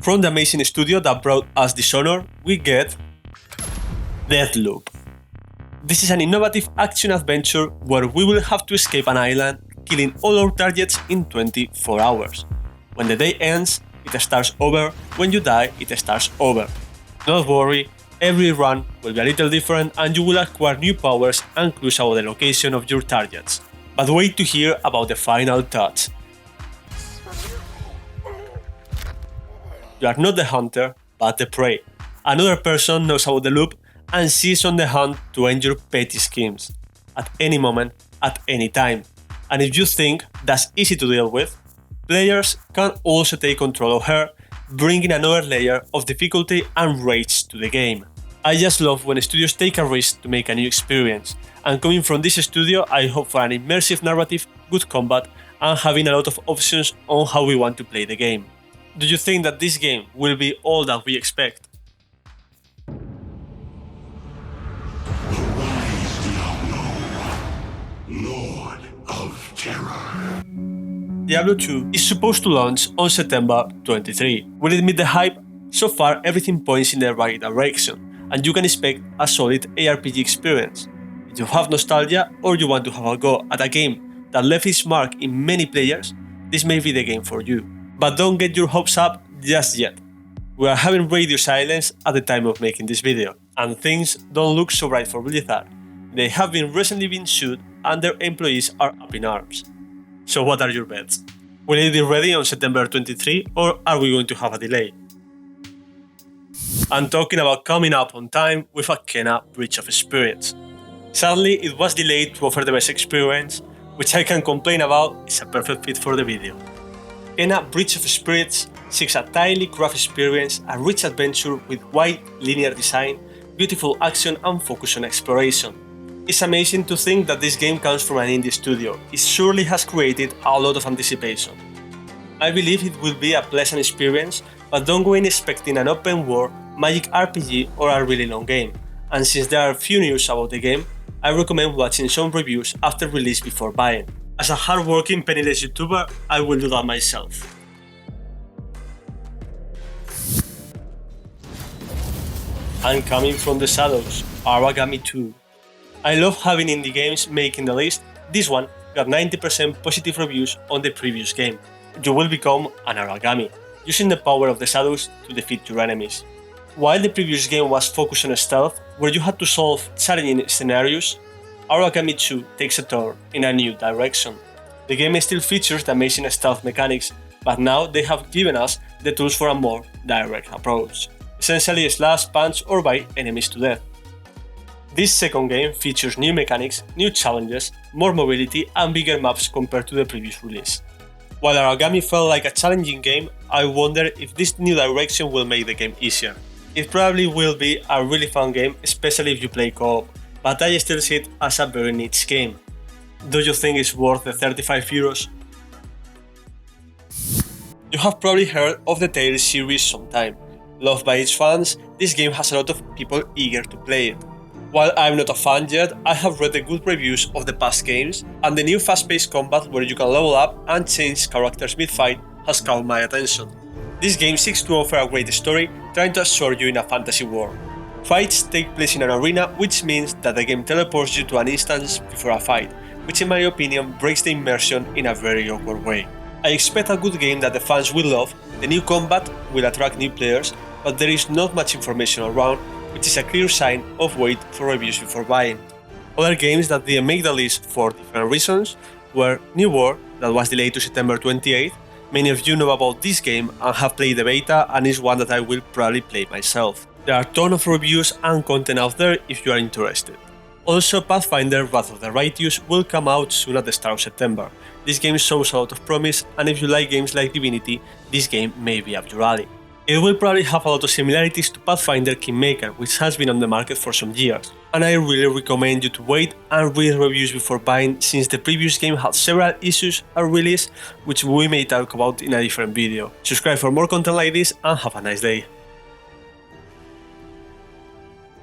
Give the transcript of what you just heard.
From the amazing studio that brought us Dishonored, we get Deathloop. This is an innovative action-adventure where we will have to escape an island, killing all our targets in 24 hours. When the day ends, it starts over. When you die, it starts over. Don't worry, every run will be a little different and you will acquire new powers and clues about the location of your targets. But wait to hear about the final touch. You are not the hunter, but the prey. Another person knows about the loop and she's on the hunt to end your petty schemes. At any moment, at any time. And if you think that's easy to deal with, players can also take control of her, bringing another layer of difficulty and rage to the game. I just love when studios take a risk to make a new experience, and coming from this studio I hope for an immersive narrative, good combat, and having a lot of options on how we want to play the game. Do you think that this game will be all that we expect? Lord of Terror. Diablo 2 is supposed to launch on September 23. Will it meet the hype? So far everything points in the right direction, and you can expect a solid ARPG experience. If you have nostalgia or you want to have a go at a game that left its mark in many players, this may be the game for you. But don't get your hopes up just yet. We are having radio silence at the time of making this video, and things don't look so bright for Blizzard. They have recently been sued and their employees are up in arms. So what are your bets? Will it be ready on September 23 or are we going to have a delay? I'm talking about coming up on time with a Kena Breach of Spirits. Sadly, it was delayed to offer the best experience, which I can complain about is a perfect fit for the video. Kena Breach of Spirits seeks a tightly crafted experience, a rich adventure with wide linear design, beautiful action and focus on exploration. It's amazing to think that this game comes from an indie studio. It surely has created a lot of anticipation. I believe it will be a pleasant experience, but don't go in expecting an open world, magic RPG or a really long game. And since there are few news about the game, I recommend watching some reviews after release before buying. As a hardworking penniless YouTuber, I will do that myself. And coming from the shadows, Aragami 2. I love having indie games making the list. This one got 90% positive reviews on the previous game. You will become an Aragami, using the power of the shadows to defeat your enemies. While the previous game was focused on stealth, where you had to solve challenging scenarios, Aragami 2 takes a turn in a new direction. The game still features the amazing stealth mechanics, but now they have given us the tools for a more direct approach. Essentially slash, punch or bite enemies to death. This second game features new mechanics, new challenges, more mobility and bigger maps compared to the previous release. While Aragami felt like a challenging game, I wonder if this new direction will make the game easier. It probably will be a really fun game, especially if you play co-op, but I still see it as a very niche game. Do you think it's worth the €35? You have probably heard of the Tales series sometime. Loved by its fans, this game has a lot of people eager to play it. While I'm not a fan yet, I have read the good reviews of the past games, and the new fast-paced combat where you can level up and change characters mid-fight has caught my attention. This game seeks to offer a great story, trying to assure you in a fantasy world. Fights take place in an arena, which means that the game teleports you to an instance before a fight, which in my opinion breaks the immersion in a very awkward way. I expect a good game that the fans will love. The new combat will attract new players, but there is not much information around, which is a clear sign of wait for reviews before buying. Other games that didn't make the list for different reasons were New World, that was delayed to September 28th. Many of you know about this game and have played the beta, and is one that I will probably play myself. There are a ton of reviews and content out there if you are interested. Also, Pathfinder Wrath of the Righteous will come out soon at the start of September. This game shows a lot of promise, and if you like games like Divinity, this game may be up your alley. It will probably have a lot of similarities to Pathfinder Kingmaker, which has been on the market for some years, and I really recommend you to wait and read reviews before buying, since the previous game had several issues at release, which we may talk about in a different video. Subscribe for more content like this and have a nice day.